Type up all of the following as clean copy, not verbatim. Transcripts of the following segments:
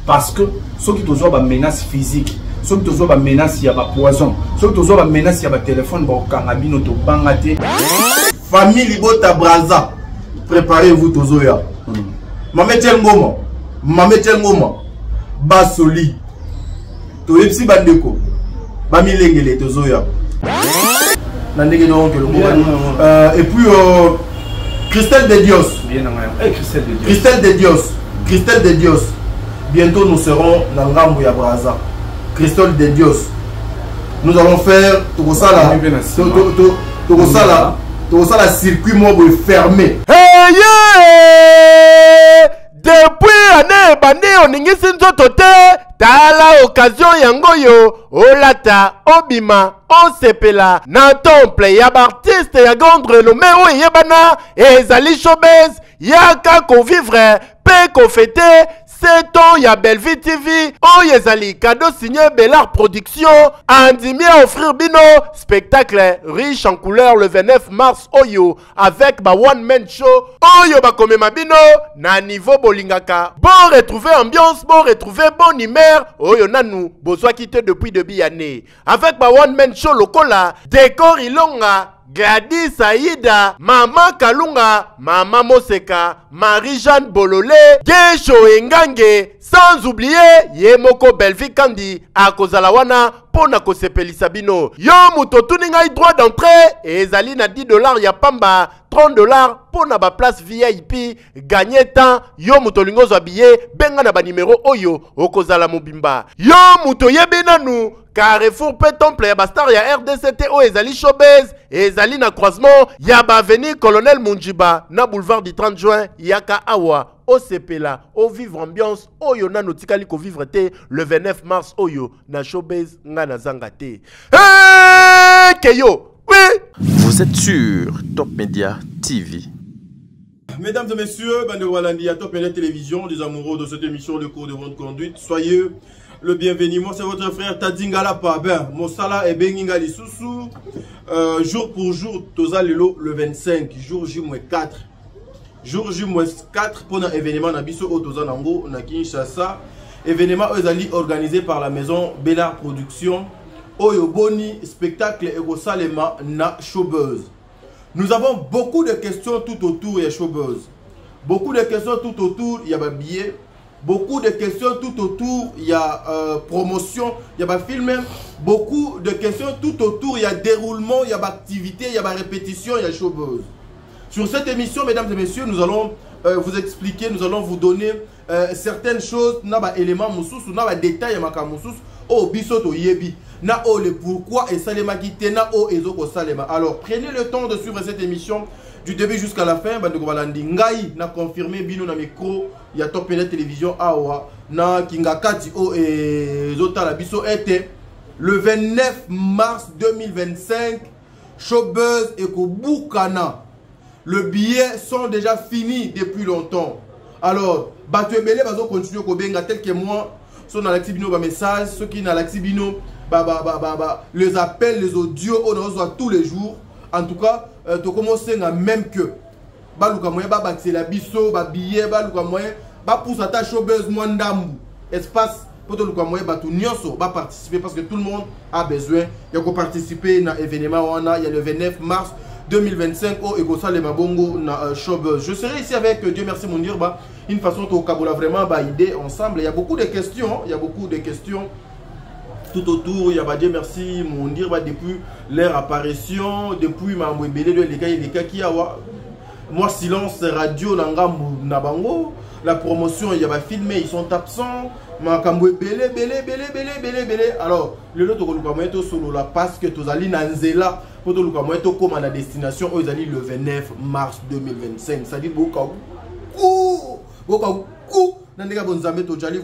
parce que ceux qui ont une menace physique, ceux qui ont une menace il y a poison, ceux qui ont une menace il y a téléphone bon kangabino to bangate. Famille Libota Braza, préparez-vous tozoya. Mametel Ngoma, Basoli, Toepsi Bandeko, Bamilengele tozoya. Et puis Christelle de Dios. Christelle de Dios. Bientôt nous serons dans Ngambouya Braza. Christelle de Dios. Nous allons faire tout ça là, circuit mobile fermé. Hey yeah! Depuis année bande oningisi nzoto te tala occasion yango yo olata obima osepela na temple ya artiste ya grande renommée o yebana ezali showbiz yaka ko vivre pe ko fêter 7 ans ya Belleville TV o yezali cadeau signé Bellard Production andimi à offrir bino spectacle riche en couleurs le 29 mars oyo avec ba one man show oyo ba komema bino na niveau bolingaka bon retrouver ambiance bon retrouver bon humeur oyo nanu bozwa quitté depuis début année avec ba one man show lokola décor ilonga Gladys Aïda, Maman Kalunga, Maman Moseka, Marie-Jeanne Bololé, Gesho Engange, sans oublier Yemoko Belleville Kandi, Akozalawana, Pona Kosepelisa bino. Yo muto tuninga droit d'entrée, et Zali na $10 ya pamba, $30 pona ba place VIP, gagner temps, yo muto lingo billet, benga na ba numéro oyo, Okozala Mobimba. Yo muto yebenanu, Carrefour pe temple ya bastar ya RDCT o ezali showbiz ezali na croisement ya ba avenue Colonel Munjiba na boulevard du 30 juin yaka awa o sepela o vivre ambiance oyo na notikali ko vivre te le 29 mars oyo na showbiz nga na zanga te. Hey Keyo, oui. Vous êtes sur Top Media TV. Mesdames et messieurs, bande Walandi à Top Media Télévision, des amoureux de cette émission Le cours de bonne conduite, soyez le bienvenu. Moi c'est votre frère Tadingala Paben, Mosala et Bengingali Soussou. Jour pour jour, Toza Lelo le 25, jour J-4. Jour J-4 pour un événement na biso au Toza Nango, na Kinshasa. Événement organisé par la maison Bellard Production. Oyo Boni, spectacle Ego Salema na showbuzz. Nous avons beaucoup de questions tout autour de showbuzz. Beaucoup de questions tout autour, il y a des billets. Beaucoup de questions tout autour, il y a promotion, il y a film. Beaucoup de questions tout autour, il y a déroulement, il y a activité, il y a répétition, il y a showbuzz. Sur cette émission, mesdames et messieurs, nous allons vous expliquer, nous allons vous donner certaines choses, na éléments moussous, na détails maka moussous, oh bisoto yebi, na oh le pourquoi et salema kité, na oh ezoko salema. Alors prenez le temps de suivre cette émission du début jusqu'à la fin. Bande Walandi ngai na confirmé bino na micro ya Top Media Télévision awa na kingakati o ezota la biso était le 29 mars 2025 showbuzz et Kobukana. Le billet sont déjà finis depuis longtemps. Alors, Batu Ebele va continuer Kobenga tel que moi. Ceux qui ont l'actibino ba message, ceux qui n'ont l'actibino les appels, les audios, on reçoit tous les jours. En tout cas, tu commences à même que baluka moyen ba la biso ba billet baluka moyen ba pour sa ta showbuzz mwandambu espace pour tout le moyen ba tout nyonso ba participer parce que tout le monde a besoin de participer dans l'événement. Il y a le 29 mars 2025 au Egosa le Mabongo na showbuzz. Je serai ici avec Dieu merci mon dire une façon to kabola vraiment ba idée ensemble. Il y a beaucoup de questions, tout autour. Il y a Dieu merci mon dire depuis leur apparition, depuis ma mbele de les cas qui a moi silence radio nangambu nabango. La promotion il y a filmé, ils sont absents. Makambo belé. Alors le lot to solo la parce que tozali nanzela pour to lukamoeto comme à la destination ozali le 29 mars 2025. Ça dit beaucoup.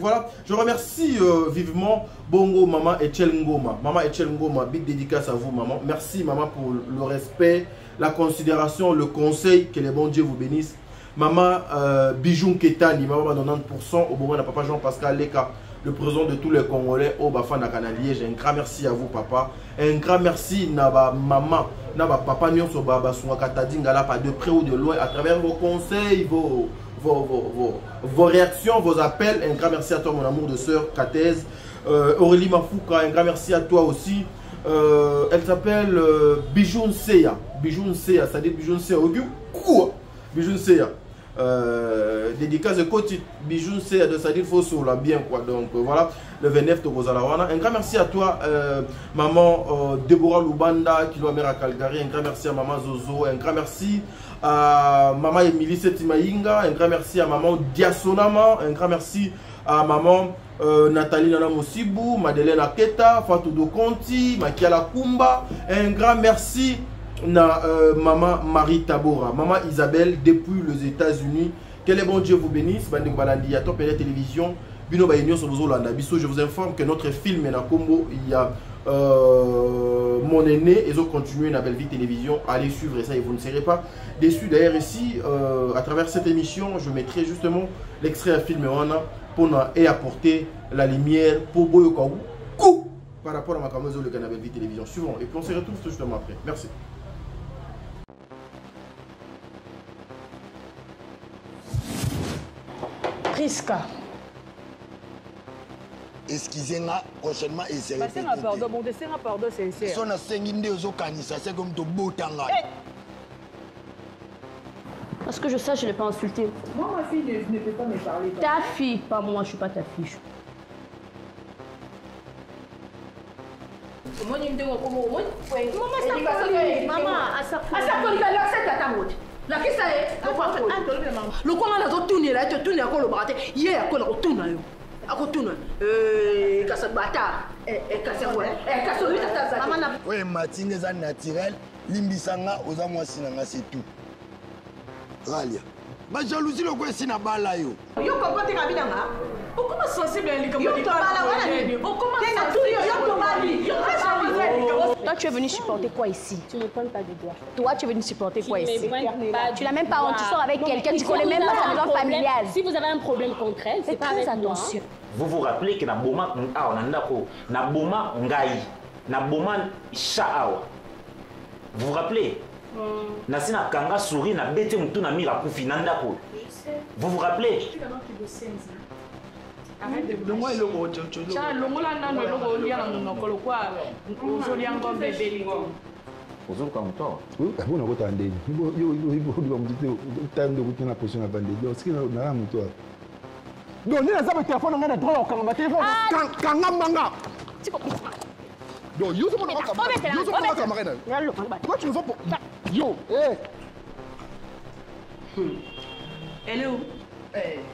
Voilà, je remercie vivement Bongo Maman Echel Ngoma. Maman Echel Ngoma, big dédicace à vous maman. Merci maman pour le respect, la considération, le conseil. Que les bons Dieu vous bénissent. Maman Bijoun Ketani, maman 90% au moment de papa Jean-Pascal Leka, le président de tous les Congolais au Bafana Canalier. J'ai un grand merci à vous papa. Un grand merci à maman, à papa Nyon Soba Basungaka Tadingala, pas de près ou de loin, à travers vos conseils, vos réactions, vos appels. Un grand merci à toi, mon amour de sœur Katez. Aurélie Mafouka, un grand merci à toi aussi. Elle s'appelle Bijoun Seya. Bijoun Seya, c'est-à-dire Bijoun Seya. Bijoun Seya. Dédicace de côté Bijoun Seya de Sadil Fosso, là bien quoi. Donc voilà, le 29 de Rosalawana. Un grand merci à toi, maman Deborah Lubanda, qui doit à Calgary. Un grand merci à maman Zozo. Un grand merci à maman Emilie Setimainga. Un grand merci à maman Diasonama. Un grand merci à maman Nathalie Nana Mosibou, Madeleine Aketa, Fatou Dokonti, Makiala Kumba. Un grand merci à maman Marie Tabora, maman Isabelle depuis les États-Unis. Que le bon Dieu vous bénisse. Bande Balandi à Top Télévision. Bino Bayinyo sur vos Hollanda. Biso, je vous informe que notre film est à Combo. Il y a mon aîné et ils ont continué la belle vie télévision. Allez suivre ça et vous ne serez pas déçus. D'ailleurs ici, à travers cette émission, je mettrai justement l'extrait à film pour apporter la lumière pour Boyokaou par rapport à ma caméra de la belle vie télévision. Suivant et puis on se retrouve tout justement après. Merci. Priska. Excusez-moi, prochainement, et c'est répété. Pardon, bon, c'est un pardon sincère. Si on a 5 000 canisa, c'est comme de beau temps. Parce que je sais, je ne l'ai pas insulté. Moi, ma fille ne peut pas me parler. Ta fille, pas moi, je ne suis pas ta fille. Maman, la qui ça est? Le comment on a tourné là, tu tournes à quoi le braté? Hier, on a tourné là. À quoi tourne? Casse bâtard. Casse quoi? Casse lui, ta maman. Oui, matinée naturelle, limbisanga, aux amoisinanga, c'est tout. Ralia. Ma jalousie, le quoi, c'est na bala yo. Yo, comment t'es rabidanga? Pourquoi sensible à l'égard? Yo, toi, tu es venu supporter quoi ici? Tu ne pointes pas du doigt. Toi, tu es venu supporter quoi ici? Tu n'as même pas honte, tu sors avec quelqu'un, tu connais même pas sa maison familiale. Si vous avez un problème contre elle, c'est pas avec moi. Vous vous rappelez que Naboma Naboma Ngai, Naboma Shaawa. Vous vous rappelez? Nasina Kanga sourit, na bête moutou na mira koufi nandako. Vous vous rappelez? Arrête de moi le mot tchotcho. Ça le mot là non le mot lien non kolo quoi. Ozo lien ngom bébé lingo. Ozo comme toi. Oui, on a voté en dé. Yo time de routine la position à vendre. Donc ce qui na la moto. Donc ni na za téléphone ngana droit kanga téléphone. Kanga manga. Donc yo so na kamera. Yo so na kamera. Toi tu nous vas pour yo, Elle est où?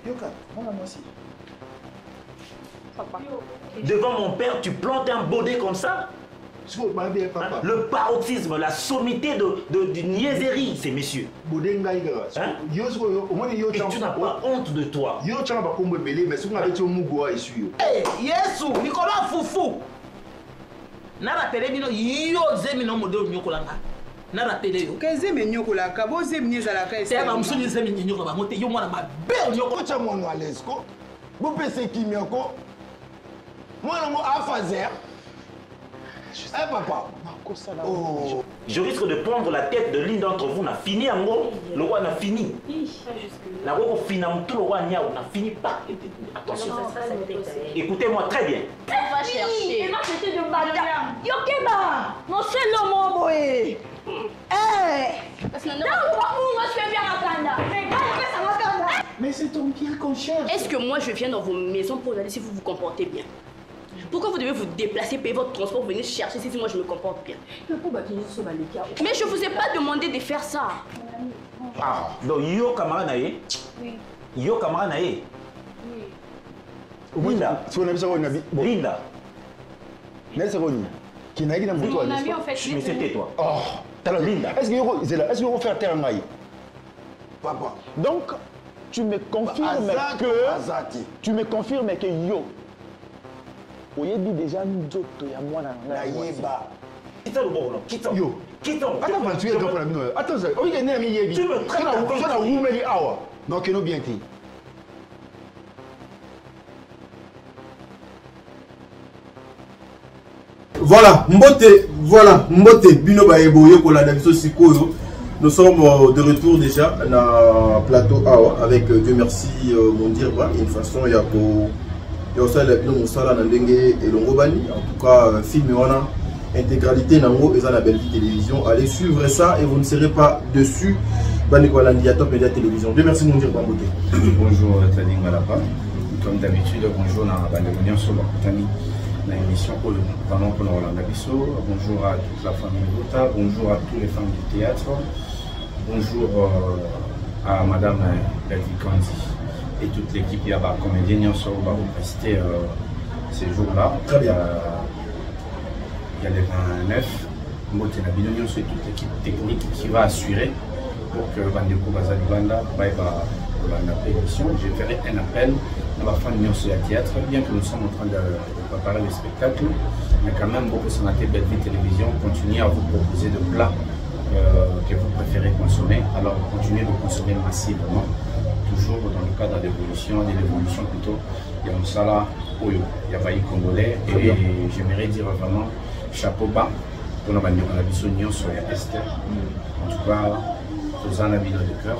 Yoka, moi aussi. Papa. Devant mon père, tu plantes un baudet comme ça? Le paroxysme, la sommité de niaiserie, ces messieurs. Hein? Et tu n'as pas honte de toi. Yesu, Nicolas Foufou. Nara télé bino yo zemino modelo nyokolanga. Nara télé yo. Kezeme nyokolaka, bo zemini zalaka ese. Ba musuni zemini nyokola ba mote yo mwana mabe nyoko cha mwana alesko. Bo pese kimioko. Mwana mo afazer. Eh papa. Oh. Je risque de prendre la tête de l'une d'entre vous. On a fini en gros. Le roi n'a fini. La roi fini tout le roi on a fini pas. Attention. Écoutez-moi très bien. On va chercher. Et moi c'était de madame. Yokeba. Non c'est le mot boy. Parce que moi je fais bien la canda. Mais c'est ton bien qu'on cherche. Est-ce que moi je viens dans vos maisons pour regarder si vous vous comportez bien? Pourquoi vous devez vous déplacer, payer votre transport, venir chercher si moi je me comporte bien? Mais je vous ai pas demandé de faire ça. Ah, donc yo camarade naé? Oui. Yo camarade naé? Oui. Linda. Linda. Mon ami en fait. Mais c'était toi. Oh, Linda. Est-ce que vous faire terre naï? Papa. Donc, tu me confirmes que yo. Oyebi déjà nzoto ya mwana na yeba. Quitte le bon, quitte. Yo. Quitte. Attends, tu es dans la mine. Attends, ça. On est né mi yebi. Tu me traites ça na roumeli awa. Non, que nous bien ti. Voilà, mbote bino ba eboye ko la dabiso sikoyo. Nous sommes de retour déjà dans le plateau Awa avec Dieu merci Mondir une façon il y a en tout cas film intégralité nango et la belle vie télévision. Allez suivre ça et vous ne serez pas dessus. Banikolandia Top Media Télévision. Dieu merci Mondir Bambote. Bonjour Tading Malapa. Comme d'habitude, bonjour dans la sur l'émission pendant qu'on a bonjour à toute la famille Bota, bonjour à tous les femmes du théâtre, bonjour à Madame Belvi Kandi et toute l'équipe qui a comédienne sur va vous rester ces jours-là. Très bien. Il y a les 29, Moté Nabino et toute l'équipe technique qui va assurer pour que Bandeko Bazalibanda l'émission. Je ferai un appel à la fin de sur le théâtre, bien que nous sommes en train de préparer le spectacle, mais quand même beaucoup sur la Belle Vie Télévision continue à vous proposer de plats que vous préférez consommer. Alors continuez de consommer massivement, toujours dans le cadre de l'évolution plutôt. Il y a un sala Oyo, il y a Baï Congolais, et j'aimerais dire vraiment chapeau bas pour la vision sur la Esther. En tout cas, tous en habitants de cœur,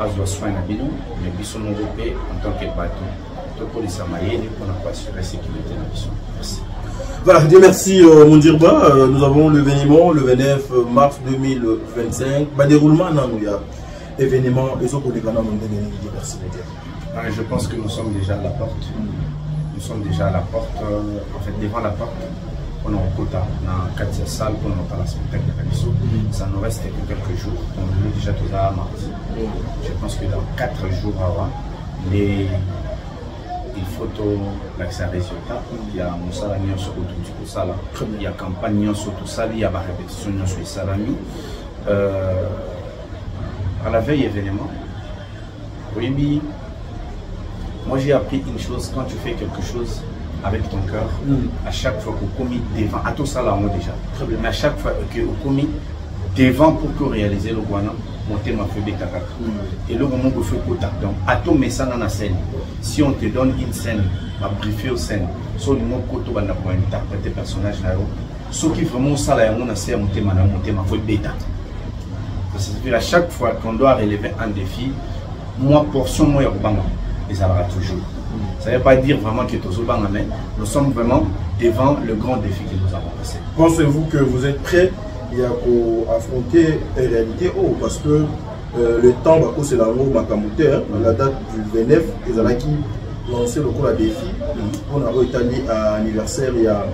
Azwa soin Nabino, mais Bisson Européen en tant que bateau. Pour les Samaïens, pour ne pas assurer la sécurité de la mission. Merci. Voilà, Dieu merci Mondirba. Nous avons l'événement le 29 mars 2025. Déroulement, il y a événement. Les autres merci. Je pense que nous sommes déjà à la porte. Nous sommes déjà à la porte. En fait, devant la porte, on a un quota dans 4 salles pour nous parler spectacle de Kabiso. Ça nous reste que quelques jours. On est déjà tout à mardi. Je pense que dans 4 jours avant, il faut l'accès à résultat. Il y a mon salami sur tout ça là. Il y a campagne sur tout ça. Il y a ma répétition sur les salami. À la veille événement, oui, moi j'ai appris une chose, quand tu fais quelque chose avec ton cœur, à chaque fois qu'on commet devant, à tout ça là moi déjà, mais à chaque fois que vous commet devant pour que réaliser le guana, monter ma feuille bêta. Et le moment où fait contact, donc à tout mais ça dans la scène, si on te donne une scène, ma briefer aux scènes, sur le mot koto banda pour interpréter personnage là, ce qui vraiment ça là, on a essayé monter ma feuille bêta. C'est à chaque fois qu'on doit relever un défi, moi portion moi yobanga, et ça va toujours. Ça ne veut pas dire vraiment que nous sommes vraiment devant le grand défi que nous avons passé. Pensez-vous que vous êtes prêts à affronter une réalité parce que le temps, c'est la date du 29, ils ont lancé le cours à défi. On a établi à anniversaire, il y a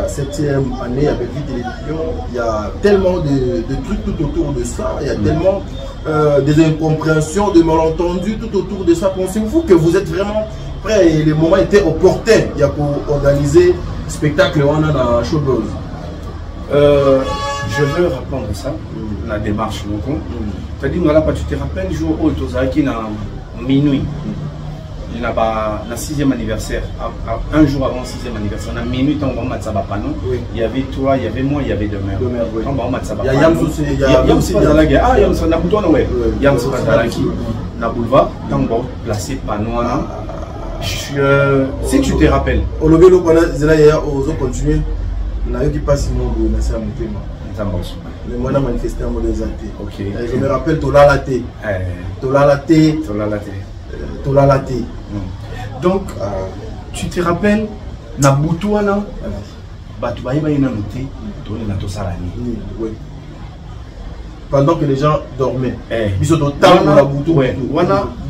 7e année avec la télévision, il y a tellement de trucs tout autour de ça, il y a tellement des incompréhensions, des malentendus tout autour de ça. Pensez-vous que vous êtes vraiment prêts et le moment était opportun pour organiser le spectacle dans la showbiz? Je veux répondre à ça, la démarche. C'est-à-dire, tu te rappelles le jour où tu as minuit, il y a le 6e anniversaire, un jour avant le 6e anniversaire, on a minuit, il y avait toi, il y avait moi, il y avait demain. Il y a Yams aussi, il y a Yams Bazalaki, Yams Bazalaki, na boulevard, on va placer panneau. Si tu te rappelles, au lobby, on va continuer. Je passe mais moi, je manifesté en mode exalté. Je me rappelle Tolalate. Donc, tu te rappelles, na Boutouana, pendant que les gens dormaient.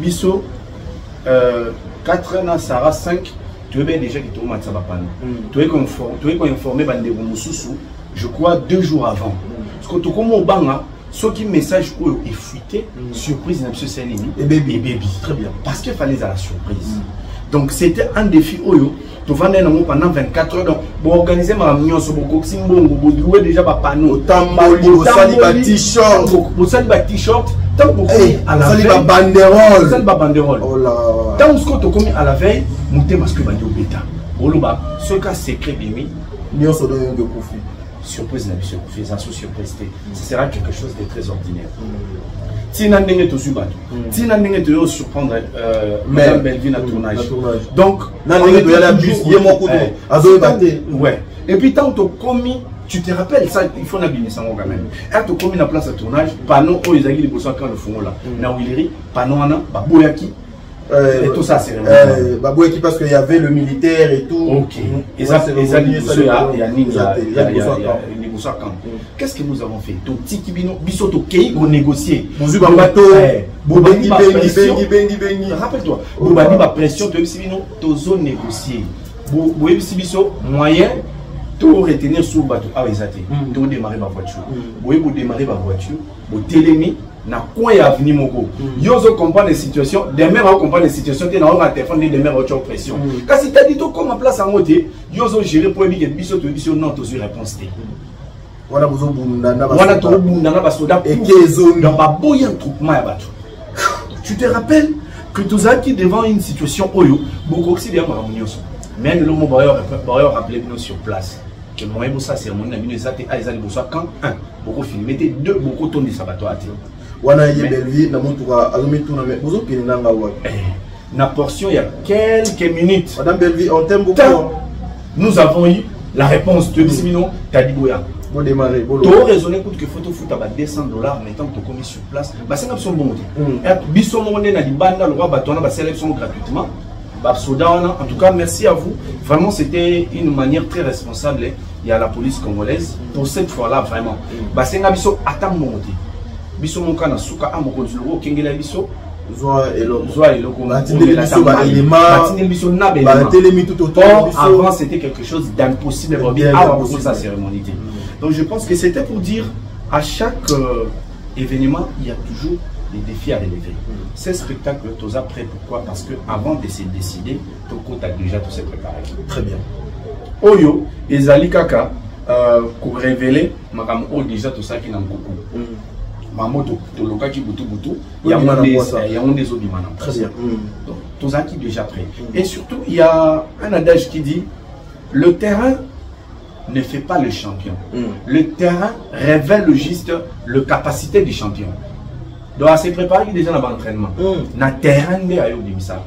Biso 4 ans, Sarah 5. Tu veux déjà qui tourne ça va pas tu es informé je crois 2 jours avant parce que tout comme au banga ce qui message est fuité surprise n'a pas et baby très bien parce qu'il fallait à la surprise donc c'était un défi oyo tu vas pendant 24 heures donc pour organiser ma réunion sur beaucoup simbongo pour jouer déjà pas panneau tamboli t-shirt tant qu'on à la veille banderole tant qu'on te commis à la veille monter parce que bandi obeta oloba ce cas secret bimi ni on se donne de profit surprise na surprise ça surprise ce sera quelque chose de très ordinaire tina ndenge to suba tina ndenge to surprendre Madame Belvi na tournage donc na ndenge to ya la bus yé moko azo baté ouais et puis tant to commis Tu te rappelles ça, il faut n'abîmer ça quand même. Et tu commis la place à tournage, panneau, oh, ils ont dit quand le fond là. Na Willery, panneau, Baboyaki. Et tout ça, c'est vraiment. Baboyaki parce qu'il y avait le militaire et tout. Ok. Et ça, il y a qu'est-ce que nous avons fait? Donc, Tiki Bino, Bissoto Kei, on négocier. Rappelle-toi, Boubadi, ma pression, tu as négocier. Moyen. Tu retenir sur le bateau, tu démarrer ma voiture. Vous démarrer ma voiture, vous télémi, na quoi y a venu mon go. Yozo comprend les situations, des mères comprennent les situations, tu as un téléphone, des mères ont pression. Quand si tu as dit tout comme en place en mode, Yozo gérer pour éviter que Bissot, non, tu as réponse. Voilà, vous voilà, tu as un basoda et qui dans ma boya troupement à bateau. Tu te rappelles que tu as qui devant une situation Oyo, beaucoup aussi bien par harmonieuse. Mais le mot rappelé nous sur place. Que moi et ça c'est mon ami les athées à les quand un beaucoup filmé deux beaucoup tourné ça bateau à wana ye belvi na mutuka azomituna mais vous opinez nanga wa na portion il y a quelques minutes madame Belvi on t'aime beaucoup nous avons eu la réponse de Bismino Tadiboya bon démarrer bon to raisonner coûte que photo foot à $200 mais tant que tu commis sur place bah c'est une option bon et biso monné na libanda le roi bateau na ba sélection gratuitement. En tout cas, merci à vous. Vraiment, c'était une manière très responsable. Il y a la police congolaise. Pour cette fois-là, vraiment. C'est un biso attend mon côté. Biso mon cas, souka à mon côté. Kengela biso. Zoa et l'autre. Avant, c'était quelque chose d'impossible pour sa cérémonie. Donc, je pense que c'était pour dire à chaque événement, il y a toujours des défis à relever. Ces spectacles, tu as prêt pourquoi? Parce que avant de se décider, tu as déjà tout s'est préparé. Très bien. Oyo, Ezali Kaka, pour révéler, je déjà tout ça qui n'a pas beaucoup. Mamoto, tu as qui boutou, il y a un des obimana. Très bien. Donc, tout as qui déjà prêt. Et surtout, il y a un adage qui dit le terrain ne fait pas le champion. Le terrain révèle juste la capacité du champion. Donc, à se préparer déjà dans l'entraînement. Na terrain de ayo dimisa.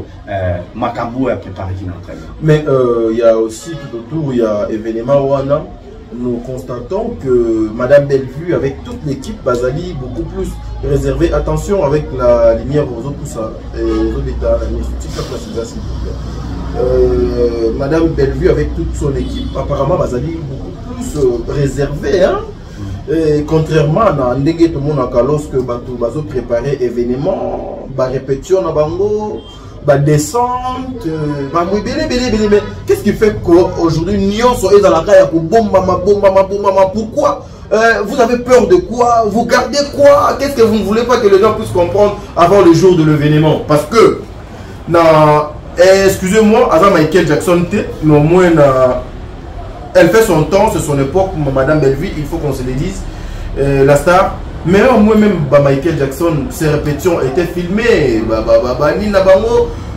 Makambo a préparé l'entraînement. Mais il y a aussi tout autour, il y a événement Wana. Nous constatons que Madame Bellevue, avec toute l'équipe Bazali, beaucoup plus réservée. Attention avec la lumière aux autres, tout ça. Madame Bellevue, avec toute son équipe, apparemment Bazali, beaucoup plus réservée. Hein? Et contrairement à Ndenge tout le monde a lorsque bazo préparer événement, ba répétition na bango, ba descente, ba mais qu'est-ce qui fait qu'aujourd'hui Nyon soit dans la caille pour bomba pourquoi vous avez peur de quoi? Vous gardez quoi? Qu'est-ce que vous ne voulez pas que les gens puissent comprendre avant le jour de l'événement? Parce que excusez-moi, avant Michael Jackson mais au moins elle fait son temps, c'est son époque, Madame Bellevue, il faut qu'on se le dise, la star. Mais moi-même, Michael Jackson, ses répétitions étaient filmées.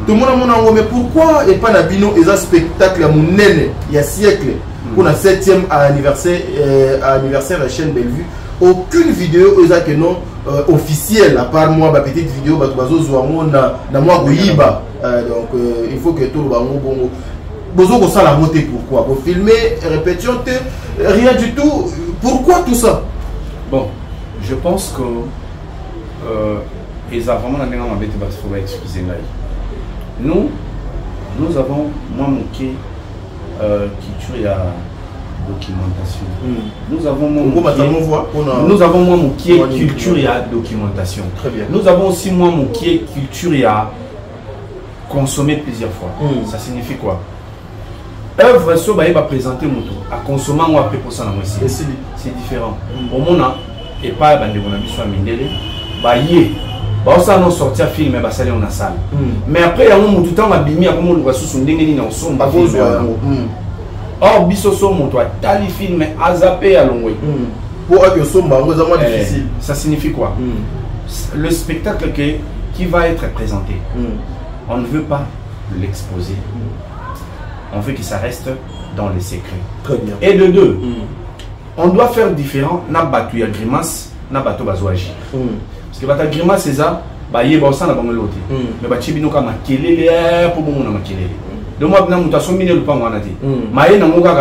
Tout le monde a dit, mais pourquoi et pas Nabino, et un spectacle à mon nene, il y a siècle, pour le 7e anniversaire de la chaîne Bellevue, aucune vidéo que non officielle, à part moi, ma petite vidéo, donc il faut que tout le monde. Bozo ça la montée pourquoi? Pour filmer, répétition, rien du tout. Pourquoi tout ça? Bon, je pense que ils ont vraiment excusez nous avons moins manqué culture et documentation. Nous avons moins manqué culture et documentation. Très bien. Nous avons aussi moins manqué culture et consommer plusieurs fois. Ça signifie quoi? Œuvre so ba présenter moto à consommer ou après pour ça na moisi. C'est différent. Au moment et pas bande mon ami soit mindele ba yé ba ça non sortir film ba saler on a salle. Mais après il y a un tout temps abimi à comment on va sous ndenge ni na son ba film. Or biso so moto a tali film a zapper à long. Pour que son ba vraiment difficile. Ça signifie quoi? Le spectacle qui va être présenté. On ne veut pas l'exposer. On veut que ça reste dans les secrets. Très bien. Et de deux, on doit faire différent. Na batu ya grimace, na batu bazoaji. Parce que bata grimace c'est ça, ba yé ba ça na bango loté. Mais ba chibino ka makelele pour bon na makelele. le mois de mutation mine le pango anati maye na ngoka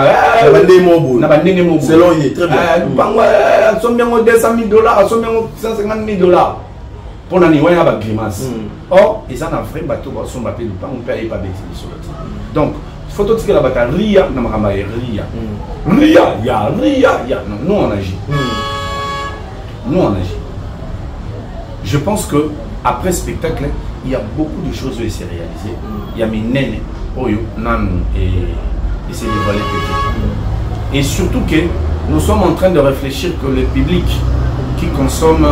na bande mobo selon lui très bien le pango sombe ngo 200 000 $, sombe ngo 150 000 $. Pour nani waya ba grimace or ils en a vrai bateau ba somba pe le pango pe ay pas bêti sur le. Donc photo tika la bata ria na makamba ria nous on agit. Nous on agit. Je pense que après spectacle, il y a beaucoup de choses à se réaliser. Il y a mes nènes, Oyo, Nanou et c'est dévoilé peut-être. Et surtout que nous sommes en train de réfléchir que le public qui consomme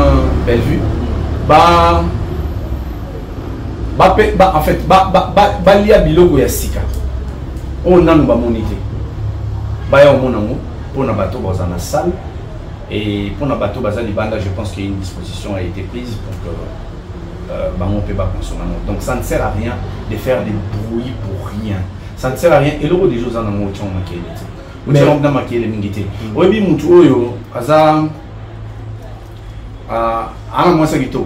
Bellevue, en fait, lia bilogo ya sika. On a nous monité. Baya au monango pour na bateau dans la salle. Et pour notre bateau Bazali Banda, je pense qu'une disposition a été prise pour que on peut pas consommer. Donc ça ne sert à rien de faire des bruits pour rien. Ça ne sert à rien. Et l'eau des choses en amour, tu as marqué. Mais on a marqué les mingité. Oui, mutu oyo, aza, moi ça gito.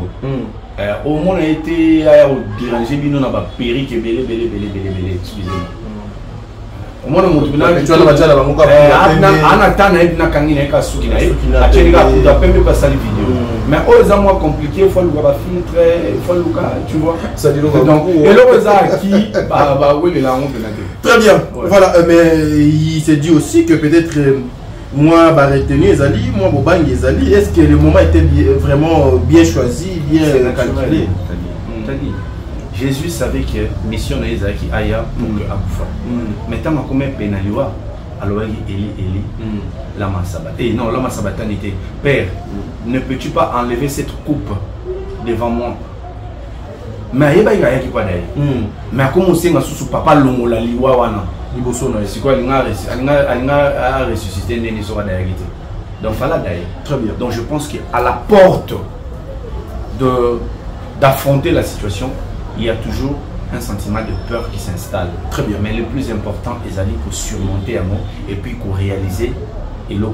Au moins a été dérangé, bino na ba péri que belé, excusez-moi. Au moins on tu as la bataille la monka ana tana na kangina ka suki na ye achenika kuta pembe pa sali vidéo mais aux amours compliqué faut le voir filtre faut le tu vois ça dit donc et le ça qui oui les langues très bien voilà mais il s'est dit aussi que peut-être moi retenir Ezali moi Bobang Ezali est-ce que le moment était vraiment bien choisi bien calculé Jésus savait que mission na Ezaki aya pour que akufa. Maintenant ma comme penaliwa alors Eli lama sabata. Et non lama sabata n'était Père, ne peux-tu pas enlever cette coupe devant moi? Mais il y a qui quoi d'ailleurs. Mais comme on sait sous papa longo la liwa wana. Liboso na c'est quoi alinga ressusciter neni sera d'ailleurs. Donc voilà d'ailleurs. Très bien. Donc je pense qu'à la porte d'affronter la situation, il y a toujours un sentiment de peur qui s'installe. Très bien. Mais le plus important, c'est d'aller pour surmonter un mot et puis pour réaliser. Et là,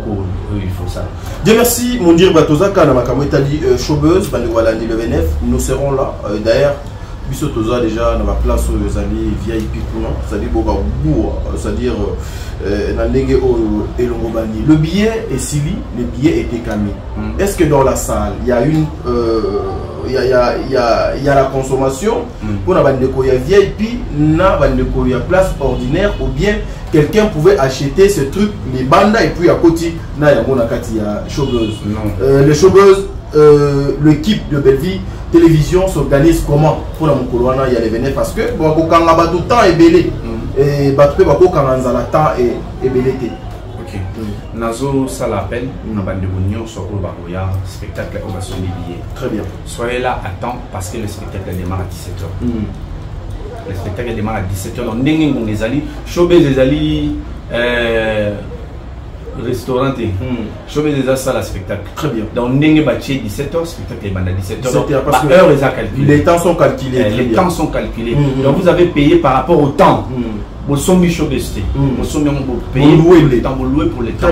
il faut ça. Dieu merci, mon dire Batozaka, Namakamo Itali, Showbuzz, Bandewalandi le 29. Nous serons là. D'ailleurs, Bissotoza déjà dans la place où vous allez VIP pour nous. C'est-à-dire, c'est-à-dire, le billet est suivi, le billet était calmé. Est-ce que dans la salle, il y a une. Il y a la consommation pour la VIP, na place ordinaire ou bien quelqu'un pouvait acheter ce truc, les bandas et puis à côté, na ya Showbuzz. Le Showbuzz, l'équipe de Bellevue Télévision s'organise comment pour la Mokoloana il y a les vénères parce que quand la tout temps est belé et battu quand la temps est belé. Ok. Nazo ça l'appelle, on a bande de bonion sur le spectacle on va se billets. Très bien. Soyez là à temps parce que le spectacle démarre à 17h. Le spectacle démarre à 17h. Donc n'engagez les alliés, Showbuzz les alliés, restaurant, Showbuzz les ça le spectacle. Très bien. Donc n'engagez pas 17h, spectacle est bande à 17h. Parce que heure les a calculés. Les temps sont calculés. Les temps sont calculés. Donc vous avez payé par rapport au temps. Vous sommes Showbuzz, vous sommes payé pour le temps, vous louez pour le temps.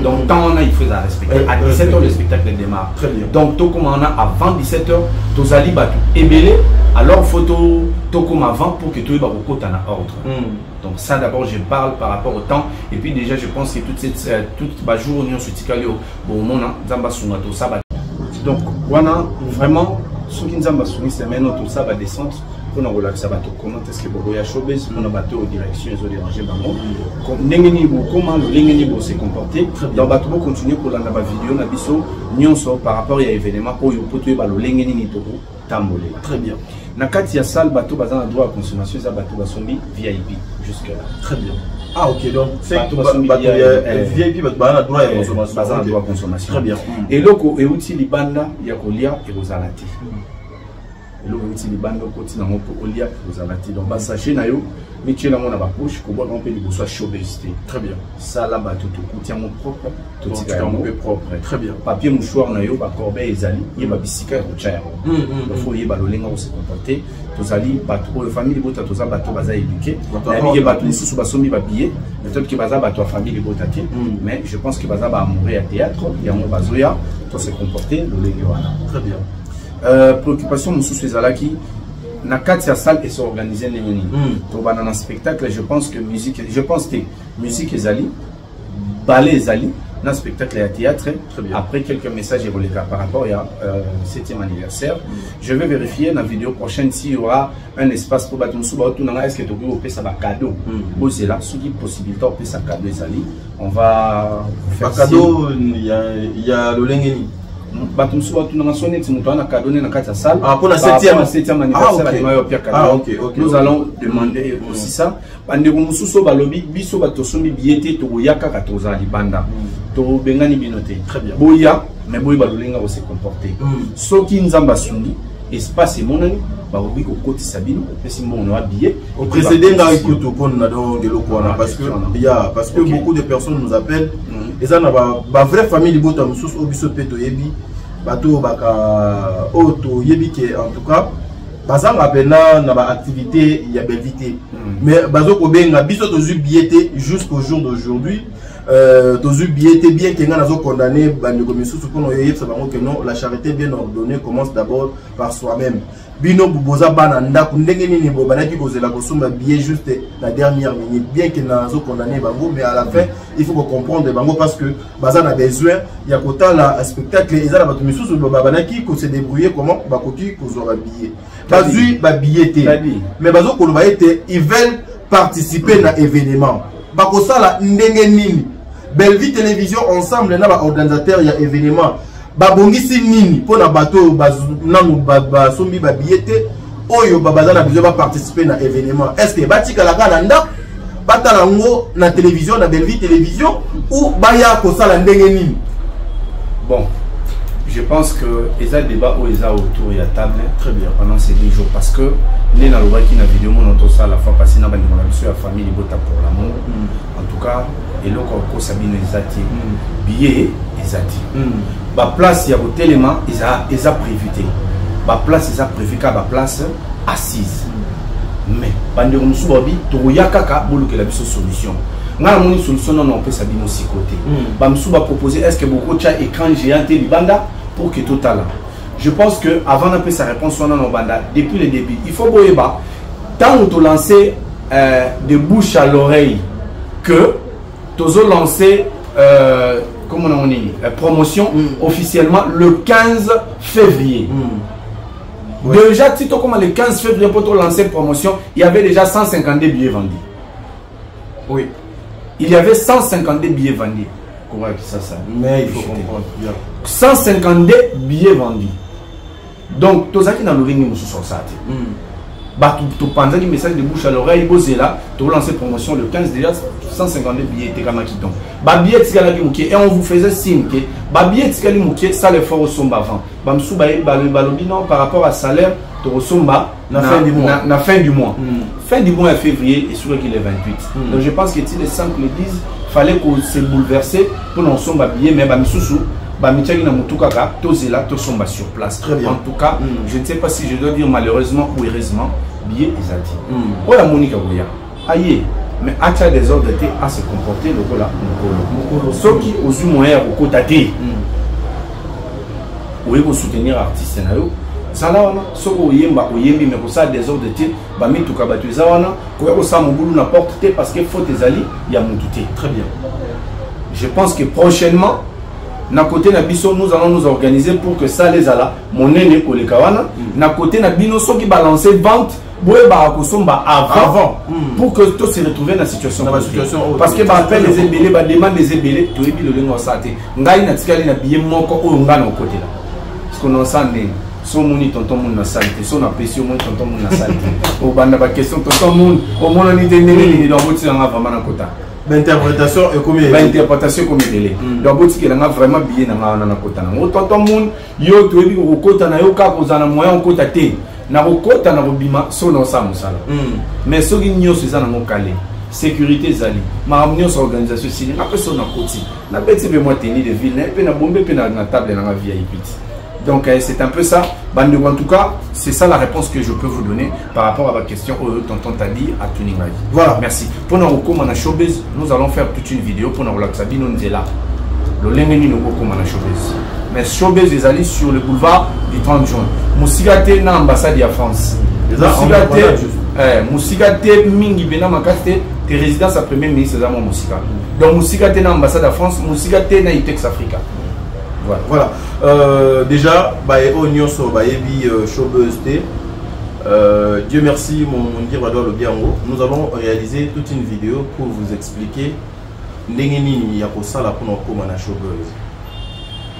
Donc, tant on a, il faut la respecter. À 17h, le spectacle démarre. Très bien. Donc, tout comme on a avant 17h, tous allez battre ébélé. Alors, photo, tout comme avant pour que tout le monde en ordre. Donc, ça d'abord, je parle par rapport au temps. Et puis, déjà, je pense que toute cette jour, on se dit que donc, voilà, vraiment, ceux qui nous ont c'est maintenant tout ça va descendre. On a relaxé comment est-ce que vous avez Showbuzz, on a battu aux directions, ils ont dérangé comment le Lengenibo s'est comporté. Donc, on va continuer pour la vidéo, par rapport à l'événement, pour le Lengenibo tambolé. Très bien. Nakati ya salle bateau bazan a droit à consommation, ça bateau basombi VIP jusque là. Très bien. Ah ok donc c'est VIP bazan a droit à consommation. Bazan a droit à consommation. Très bien. Et loko et outil libanda ya kolia et rozalati. Et loko outil libanda côté na mopo olia et rozalati. Donc sachet na yo métier na mona ba poche ko bon on peut lui soit Showbuzz. Très bien. Ça là bateau tout coûte mon propre, tout est un peu propre. Très bien. Papier mouchoir na yo ba corbeille ezali, y ba bisika ko chaya. Il faut y ba lolenga on se comporter. Tozali bateau famille bota toza bateau baza éduqué. La vie bateau sous basombi ba billet. Peut-être que baza bateau famille bota té. Mais je pense que baza ba mourir à théâtre, il y a mon bazoya, to se comporter lolenga wana. Très bien. Préoccupation mususu ezalaki na 4 salles et s'organiser pour un spectacle. Je pense que musique ezali, ballet ezali, un spectacle et à théâtre. Après quelques messages par rapport à 7e anniversaire, je vais vérifier dans la vidéo prochaine s'il y aura un espace pour battre est-ce que tu peux faire un cadeau. C'est là, si possibilité de faire un cadeau ezali, on va faire cadeau. Il y a le lengeni. Nous allons demander aussi ça. Très bien. Boya, mais boya se comporter. Ce qui nous a espace et mon ami, parce que beaucoup de personnes nous appellent. Et ça, la vraie famille de Botam sous Obisopeto Yebi, Bato Baka Oto Yebi, qui en tout cas, Bazan Rapena n'a pas activité, il y a belle vité. Mais Bazo Kobenga, Biso Tozu Biété jusqu'au jour d'aujourd'hui. Tozu Biété, bien qu'il y ait un condamné, que non, la charité bien ordonnée commence d'abord par soi-même. Bino Buboza Bananda, Kundengeni Bobanaki Kozela Kosumba billet juste la dernière minute. Bien qu'il n'a pas condamné Bango, mais à la fin, il faut comprendre Bango parce que Bazan a besoin, il y a qu'autant la spectacle, ils ont battu Missous Babanaki qui s'est débrouillé comment Bakoti Kozora billet. Bazui Babillet, mais Bazo Kolobaete, ils veulent participer à l'événement. Bakosala Ndengeni, Belleville Télévision ensemble, il y a organisateur, il y a événement. Babongisi nini pour na bateau nanu sombi babiete oyo babaza na besoin participer à l'événement. Est-ce que batika la kananda batalango na télévision na Belleville Télévision ou baya ko sala ndenge nini? Bon, je pense que les débat ou les autour de la table très bien pendant ces 10 jours parce que les na loba qui na vidéo mon auto ça la fois passée na bandi na biso ya famille bota pour l'amour. En tout cas, et loko ko sabine ezati billet ezati. Ba place ya hotel élément ils a prévu ba place ils a prévu ka ba place assise mais bande musu bobi to yakaka boluke la biso solution ngala moni solution non on peut sabino si côté ba musu ba proposer est-ce que beaucoup cha écran géant et banda pour que total je pense que avant d'un peu sa réponse on en banda depuis le début il faut boyeba tant on te lancer de bouche à l'oreille que tozo lancer comme on dit, promotion officiellement le 15 février. Déjà, si tu comme le 15 février pour lancer promotion, il y avait déjà 152 billets vendus. Oui. Il y avait 152 billets vendus. Mais il faut comprendre. 152 billets vendus. Donc, tous ceux qui n'ont pas vu sur ça. Tu penses que message de bouche à l'oreille, tu lancer promotion le 15 déjà 152 billets et on vous faisait signe que ça les fort au somba avant par rapport à salaire au somba la fin du mois fin du mois février et sûr qu'il est 28 donc je pense que si les 5 le disent fallait qu'on se bouleverser pour non somba billet mais sur place. Très bien. En tout cas, je ne sais pas si je dois dire malheureusement ou heureusement, billet est ati. Oh la Monica Goya. Aïe, mais à des ordres à se comporter le cola. Ceux qui osent moyen au côté où ils vont soutenir artistes nayo. Zalawana, ceux qui oyemba oyembi mais pour ça des ordres bah mi tout kabatu zawana, ko ça mon boulot n'importe parce que faut tes alliés, il y a mon douté. Très bien. Je pense que prochainement na côté na biso nous allons nous organiser pour que ça les ala mon aîné kolekawana na côté na bino so qui balancer vente boye ba kosomba avant pour que tout se retrouver dans la situation parce que ba appelle les ébélés ba demande des ébélés to ebi le lengo saté ngai na tikali na billet moko o ngana côté là parce qu'on en sait son moni tonton mon na santé son appréciation mon tonton mon na santé au banda ba question tonton mon au mon ni teneli ni do boti nga vraiment na kota l'interprétation est comme l'interprétation comme délai donc boti que nga vraiment bien na kota na tonton mon yo to ebi ko kota na yo ka ko zana moyen ko kota te na ko kota na ko bima so no sa musala mais so gi nyoso za na mo kale sécurité zali ma amnios organisation civile après son na koti na beti be moi tenir de ville pe na bombe pe na table na VIP. Donc c'est un peu ça. Bandego, en tout cas, c'est ça la réponse que je peux vous donner par rapport à votre question. Tonton Tadi à Tuning Madi. Voilà, merci. Pour nous recommander showbiz, nous allons faire toute une vidéo pour nous relaxer. Nous sommes là. Le lengeni nous recommande showbiz. Mais showbiz les alliés sur le boulevard du 30 juin. Moussigate na ambassade de France. Musika te mingi bena makate te résidence à premier ministre c'est mon musika. Donc musika te na ambassade de France, musika te na Itex Africa. Voilà. Déjà au nyonso bayebi showbuzz te. Dieu merci mon dire Badoual Obiango. Nous avons réalisé toute une vidéo pour vous expliquer ndenge nini ya kosala pour koma na showbuzz.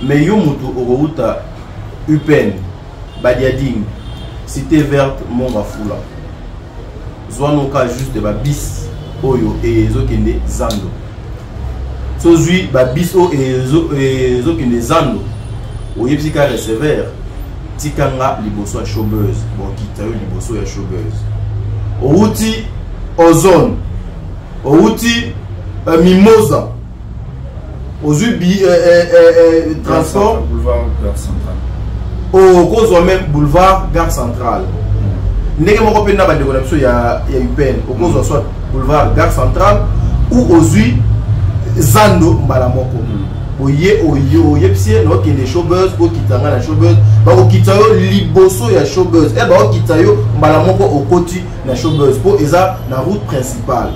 Mais yo mutu orouta UPN Badiading Cité Verte Mongafula. Zwano ka juste ba bis oyo ezokende zando. Sozui ba bis o ezokende zando. Oyebika recevoir tikanga liboso ya showbuzz. Bon kita yo liboso ya showbuzz. Outi Ozone. Outi Mimosa. Ozubi transport boulevard Gare Centrale. Au cause même boulevard Gare Centrale. Ndenge moko pe na ba de connexion ya UPN au cause soit boulevard Gare Centrale ou ozui Zando mbala moko. Oye psie no kende showbuzz ko kitanga na showbuzz ba ko kitayo liboso ya showbuzz e ba ko kitayo mbala moko okoti na showbuzz po eza na route principale.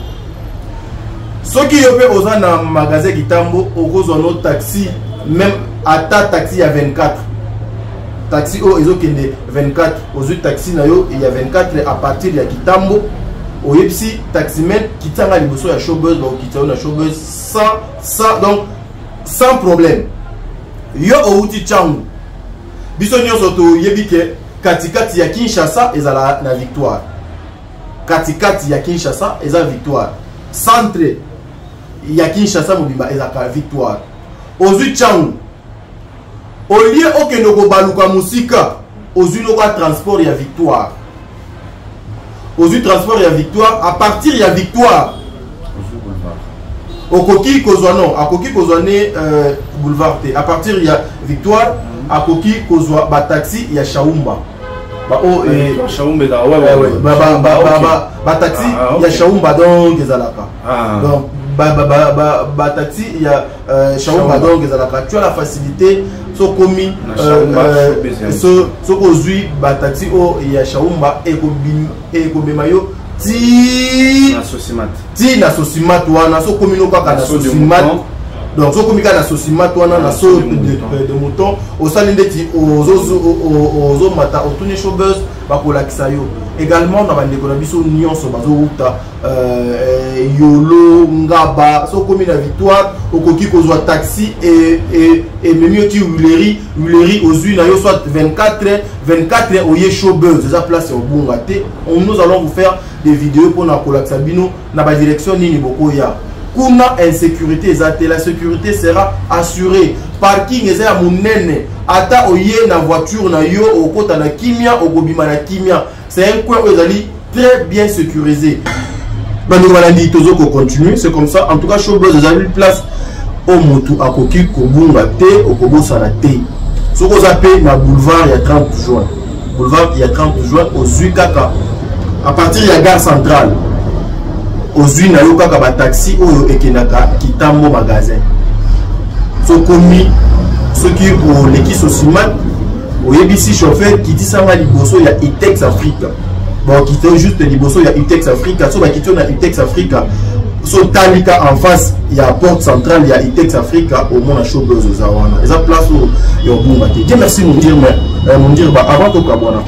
Soki yo pe oza na magasin Kitambo okozwa no taxi même ata taxi ya 24 taxi o ezokende 24 ozwi taxi na yo il y a 24 à partir ya Kitambo oyepsi taximen kitanga liboso ya showbuzz ba okitayo na showbuzz sans problème. Yo outi changu biso nyonso to yebike katikati ya Kinshasa ezala na victoire, katikati ya Kinshasa eza victoire, centre ya Kinshasa mobimba ezaka victoire. Ozwi changu olie okende kobaluka musika ozwi loka transport ya victoire, ozwi transport ya victoire à partir ya victoire okoki kozwa non akoki kozwa ne boulevard te à partir ya victoire akoki kozwa ba taxi ya Shaumba ba o Shaumba da ba taxi ya Shaumba donc ezalaka donc ba taxi ya Shaumba donc ezalaka tu as la facilité so komi so kozwi ba taxi o ya Shaumba e kobima yo ti na sosimat wana so komino kaka na sosimat donc so komika na sosimat wana na so de mouton osali ndeti ozo mata otuni showbuzz bakolakisa yo également na bandeko na biso nyonso bazouta yolo ngaba so komi na victoire okoki kozwa taxi et memi oti Huilerie ozwi na yo soit 24 oye showbuzz eza place ya obunga te. Nous allons vous faire des vidéos pour na kolakisa bino na ba direction nini bokoya kuna insécurité ezate, la sécurité sera assurée. Parking eza ya munene ata oye na voiture na yo okota na kimia okobima na kimia. C'est un coin où ezali très bien sécurisé. Bandi balandi tozoko continue, c'est comme ça. En tout cas showbuzz ezali place au motu akoki kobunga te okobosana te. Soko zape na boulevard ya 30 juin. Boulevard ya 30 juin ozwi kaka à partir ya Gare Centrale. Ozwi na yo kaka ba taxi oyo ekenaka Kitambo magasin. Sokomi soki o leki sosimat oyebisi chauffeur qui dit ça va liboso ya Itex Africa. Bon qui était juste liboso ya Itex Africa, so ba kitio na Itex Africa. So talika en face il y a porte centrale, il y a Itex Africa au monde showbuzz zawana. Eza place où yo bunga te. Dieu merci mon dire mais mon dire avant to kabona.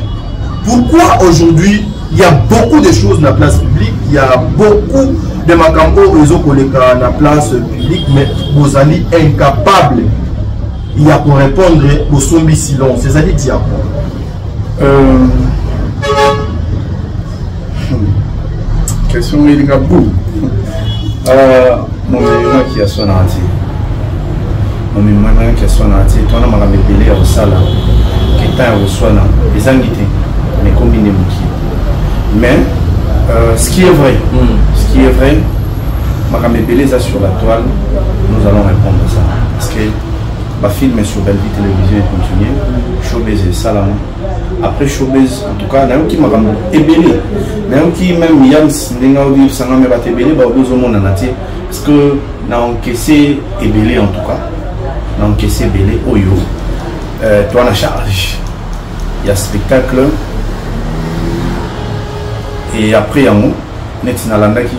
Pourquoi aujourd'hui il y a beaucoup de choses dans la place publique, il y a beaucoup de makambo réseau koleka na place publique mais vous allez incapable il y a pour répondre au sombi silence, c'est-à-dire dire question il y a beaucoup mon mémoire qui a son entier mon mémoire qui a son entier toi on a mabelé au sala qui t'a reçu na les angités mais combiner mais ce qui est vrai mabelé ça sur la toile nous allons répondre à ça parce que ma film est sur Belle Vie Télévision et continue showbiz et salam après showbiz en tout cas n'a qui m'a ébélé n'a qui même yam n'enga vivre sans me battre ébélé bah au monde en entier parce que n'a encaissé ébélé en tout cas n'a encaissé ébélé oyo toi na charge il y a spectacle Et après, il y a moi, Netina Landaki,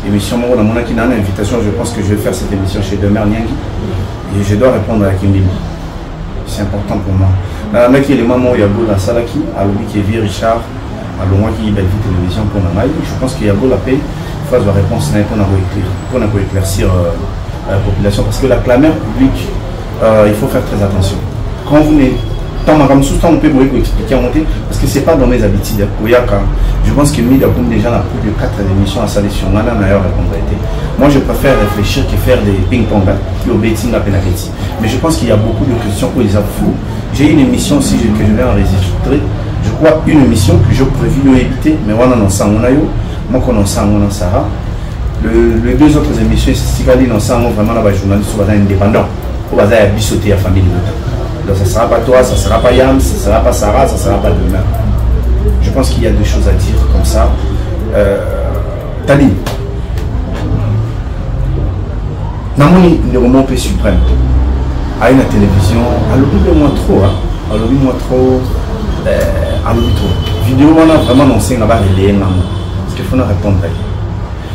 émission Moro Namonaki, une invitation, je pense que je vais faire cette émission chez Demer Niangi. Et je dois répondre à Kimbi. C'est important pour moi. Nalandaki, les mamans, il y a Go la Salaki, à l'Obi qui est Vieux Richard, à l'Omwa qui est Belle Vie Télévision pour Namaï. Je pense qu'il y a Go la paix, phase de réponse pour éclaircir la population. Parce que la clameur publique, il faut faire très attention. Quand vous n'êtes on peut vous expliquer en monter parce que c'est pas dans mes habitudes. Je pense que Mid a comme déjà la plus de 4 émissions à saler sur moi je préfère réfléchir que faire des ping-pong qui au betting à penalty. Mais je pense qu'il y a beaucoup de questions où ils ont fou. J'ai une émission aussi que je vais enregistrer. Je crois une émission que je prévu de éviter, mais voilà non ça on a eu. Moi qu'on en sent on en Sarah. Les deux autres émissions, c'est vraiment la journaliste indépendant. Au bazar à bissoter à famille. Donc ça ne sera pas toi, ça ne sera pas Yam, ça ne sera pas Sarah, ça ne sera pas demain. Je pense qu'il y a des choses à dire comme ça. Tali. Namoni le roman paix suprême. À une télévision, à l'oubli-moi trop. À l'oubli-moi trop. À l'oubli trop. Vidéo, on a vraiment annoncé qu'on va relayer. Parce qu'il faut nous répondre.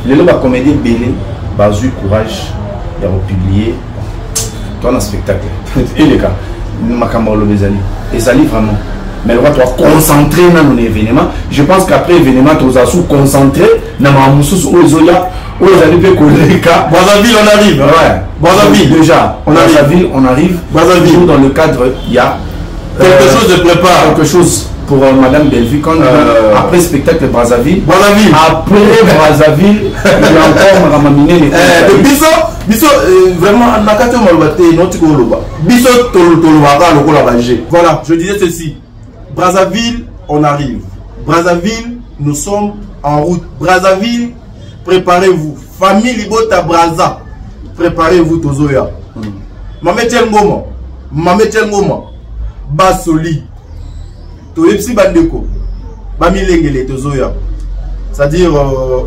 Les lots de comédie Bélé, Bazu, Courage, il y a republié. Toi, on a un spectacle. Et les gars. Les alliés vraiment. Mais le roi doit concentrer dans l'événement. Je pense qu'après l'événement, tu as su concentrer dans ma moussous aux Zoya, aux alliés Pécoleka. Brazzaville, on arrive. Ouais. Brazzaville, déjà. Brazzaville, on arrive. Brazzaville. Dans le cadre, il y a quelque chose de préparé. Quelque chose pour Madame Bellevue. Après le spectacle de Brazzaville. Après Brazzaville, il y a encore ramaminé les Biso vraiment nakate malobate noti ko loba. Biso tolobaka lokola baje. Voilà, je disais ceci. Brazzaville, on arrive. Brazzaville, nous sommes en route. Brazzaville, préparez-vous. Famille Libota Brazza, préparez-vous Tozoya. Mametel Ngoma. Basoli. Toepsi Bandeko. Bamilengele Tozoya. C'est-à-dire,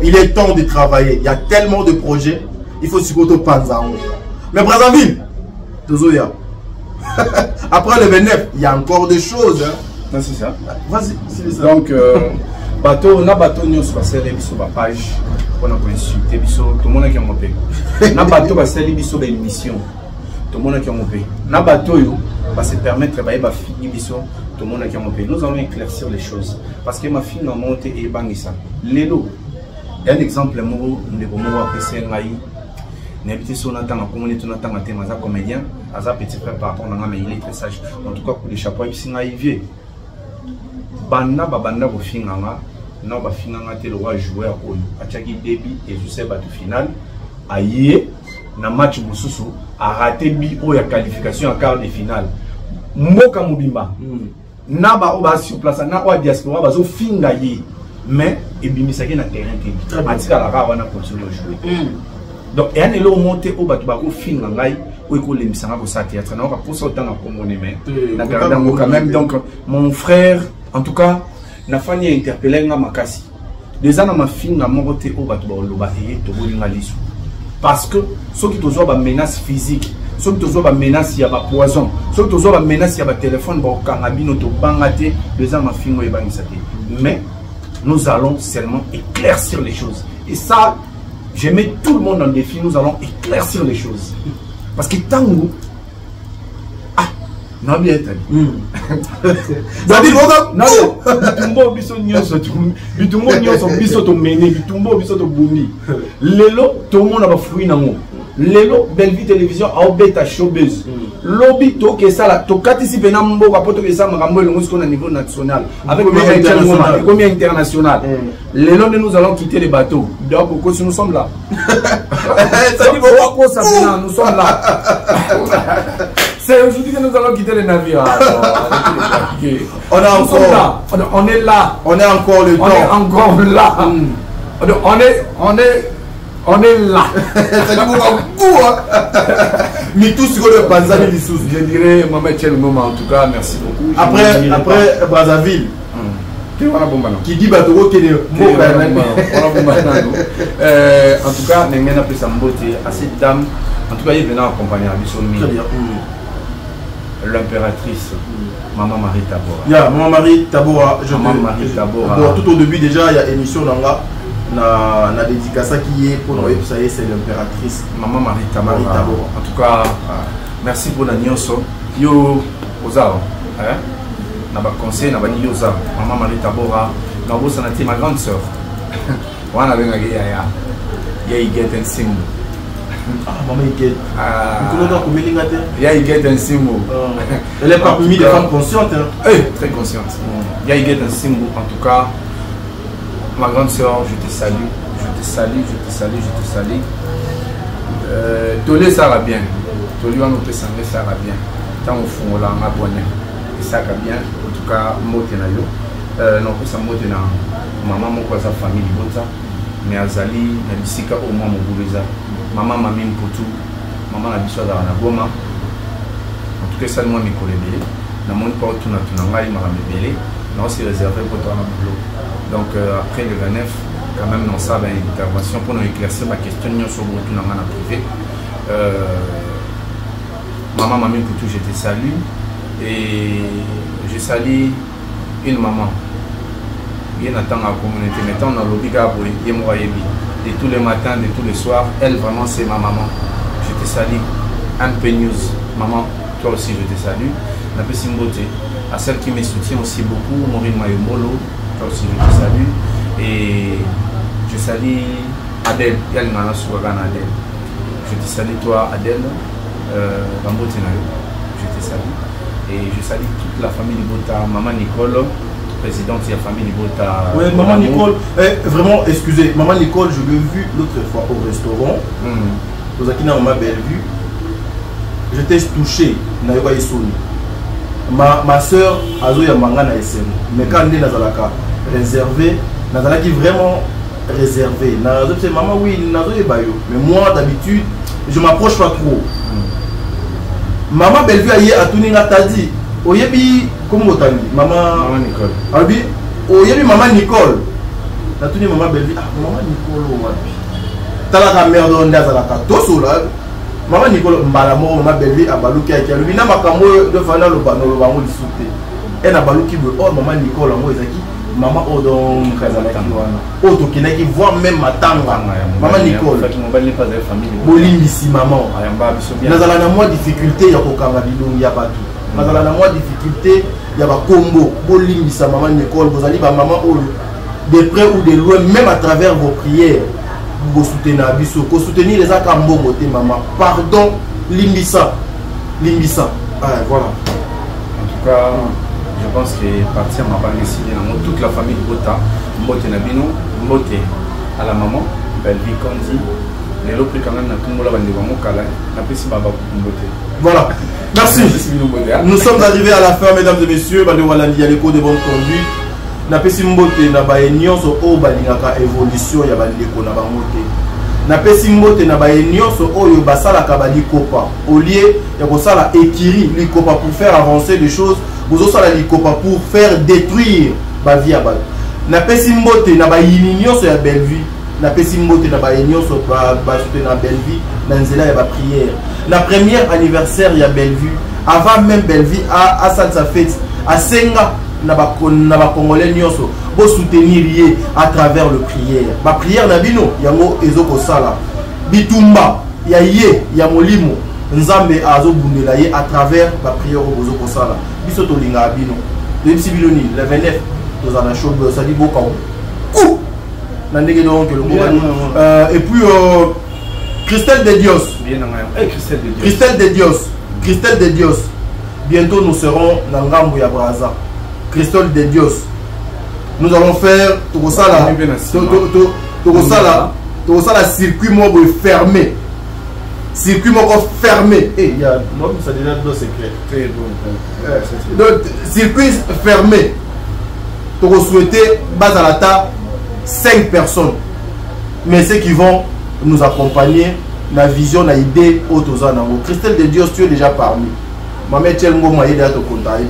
il est temps de travailler. Il y a tellement de projets. Il faut supporter Panzao. Mais Brazzaville, Tozoya. Après le 29, il y a encore des choses. Non, c'est ça. Vas-y, c'est ça. Donc, bateau, on a bateau, nous sommes sur la page. On a consulté, tout le monde a monté. On a bateau, on a fait une émission. Tout le monde a monté. On a bateau, on va se permettre de faire une émission. Tout le monde a monté. Nous allons éclaircir les choses. Parce que ma fille a monté et bangissa. Lélo. Il y a un exemple, moi, je vais apprécier n'habite sur notre temps à communiquer notre temps à thème à comédien, à petit frère par rapport à mais il est très sage. En tout cas, pour les chapeaux, et puis c'est naïvier. Banda babanda au final, non ba final te le roi joueur au achaki débit et je sais pas tout final. Aïe, na match mususu a raté bi o ya qualification en quart de finale. Mboka mobimba. Na ba o ba sur place na o diaspora ba zo finga yi. Mais et bimisaki na terrain te. Atika la ra wana continue jouer. Donc, il y a des gens montés au bateau, film en live, où il y a des théâtre. On va pour ça autant quand même. Donc, mon frère, en tout cas, n'a pas interpellé ma makasi. Des ans, ma fille n'a monté au bateau, parce que ceux qui ont une menace physique, ceux qui ont une menace, il y a des poison, ceux qui ont une menace, il y a des téléphones, des ans, ma fille n'a pas. Mais nous allons seulement éclaircir les choses. Et ça, je mets tout le monde en défi, nous allons éclaircir les choses. Parce que tant que... Ah, non, bien été. Tout le monde a fruit dans Lelo, Belle Vie Télévision, a obéta showbiz. Lobby, to que ça, to participer dans mon rapport que ça, on a niveau national. Avec combien international. Lelo, nous allons quitter les bateaux. Donc, pourquoi nous sommes là? Nous sommes là. C'est aujourd'hui que nous allons quitter les navires. On est encore là. On est là. On est encore le temps. On est encore là. On est là. Ça dit mais tout ce que le Brazzaville sous. Je dirais Mohamed Chelmoma en tout cas, merci beaucoup. Après Brazzaville. Qui dit bateau qui est en tout cas, Nengen a pris sa beauté à cette dame. En tout cas, il est venu accompagner à Bissoni. l'impératrice, Maman Marie Tabora. Yeah, Maman Marie Tabora. Maman Marie Tabora. Bon, tout au début déjà, il y a émission na dédicace qui est pour nous, ça y est, c'est l'impératrice. Maman Marie Tabora. En tout cas, merci pour la nyonso. Yo, Ozaro. Na ba conseil na ba ni yoza. Maman Marie Tabora. Na bo sanati ma grande sœur. Wana benga ya il get un signe. Ah, maman il get. Il get un signe. Elle est parmi des femmes conscientes. Très consciente. Il get un signe. En tout cas, ma grande sœur, je te salue. Je te salue, je te salue, je te salue. Tolé ça va bien. Tolé on peut s'en ça va bien. Tant au fond là on a bonne. Et ça va bien. En tout cas, moté na yo. Non plus ça moté na maman mon quoi sa famille bota. Mais azali na bisika au moins mon bouleza. Maman m'a mis pour tout. Maman a bisou dans la goma. En tout cas ça moi mes collègues. Na mon pas tout na ngai m'a mebelé. Non c'est réservé pour toi na boulot. Donc après le 29 quand même dans ça une intervention pour nous éclaircir ma question sur tout na ngana privé. Maman m'a mis pour tout, je te salue et je salue une maman. Il y a dans la communauté, maintenant dans l'obliga pour et tous les matins, de tous les soirs, elle vraiment c'est ma maman. Je te salue. MP News, maman, toi aussi je te salue. La petite beauté, à celle qui me soutient aussi beaucoup, Maureen Mayomolo, toi aussi je te salue. Et je salue Adèle, Adèle. Je te salue toi Adèle, je te salue. Et je salue toute la famille Bota, maman Nicole. Présidente de la famille Bota. Oui, maman Nicole, vraiment, excusez, maman Nicole, je l'ai vue l'autre fois au restaurant. Vous avez maman Bellevue. J'étais touché, ma soeur a joué à Mangana SM. Mais quand elle est réservée, elle est vraiment réservée. Maman, oui, mais moi d'habitude, je ne m'approche pas trop. Maman Bellevue a tourné la tadi. Oyebi comme otani maman Nicole. Abi oyebi maman Nicole. Na tuni maman Bellevue maman Nicole wapi. Tala ka mère de ndaza la katoso là. Maman Nicole mbala mo maman Bellevue abaluki aki alubi na makambo de fana lo banolo bango lisute. Et na baluki bo oh maman Nicole ngo ezaki maman odon kazala ki wana. O to kinaki voir même matanga. Maman Nicole. Fait mon belle pas de famille. Bolimbisi maman. Ayamba biso bien. Nazala na moi difficulté ya kokanga bilongi ya batu. Mazala na moi difficulté, il y a des combos, bolimbisa maman Nicole, vous allez maman de près ou de loin, même à travers vos prières, vous soutenez Abisso, vous soutenez les acambos côté maman. Pardon, limbisa, limbisa. Voilà. En tout cas, je pense que partir m'a pas décidé dans toute la famille Bota, Mbote Nabino, Mbote à la maman, Bellevue Kondi. Voilà, merci. Nous sommes arrivés à la fin, mesdames et messieurs. Il y a l'écho de bonne conduite. Na pesi mbote na ba nyonso o balingaka évolution ya bandeko na bangote. Na pesi mbote na ba nyonso oyo basala ka balikopa. Au lieu ya kosala ekiri likopa pour faire avancer les choses, vous osala likopa pour faire détruire ba vie ya ba. Na pesi mbote na ba nyonso ya Bellevue. Na pesi mbote na ba nyonso ba soutenir na Bellevue na nzela ya ba prière. La première anniversaire ya Bellevue, avant même Bellevue à sa fête, à Senga na ba congolais nyonso bo soutenir à travers le prière. Ba prière na bino yango ezoko sala. Bitumba ya ye ya molimo nzambe azo bundela ye à travers ba prière ezoko sala. Biso to linga bino. Depuis biloni le 29 dans un show ça dit beaucoup. Et puis Christelle de Dios. Christelle de Dios. Christelle de Dios. Bientôt nous serons dans Ngambo ya Braza. Christelle de Dios. Nous allons faire Tokosala circuit mobile fermé. Circuit mobile fermé. Et il y a ça déjà deux secrets. Donc circuit fermé. Toko souhaiter Bazalata 5 personnes. Mais ceux qui vont nous accompagner, la vision, la idée, autozanango. Christelle de Dios, tu es déjà parmi. Maman Tchelngo m'a aidé à te contacter.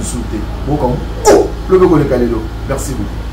Merci beaucoup.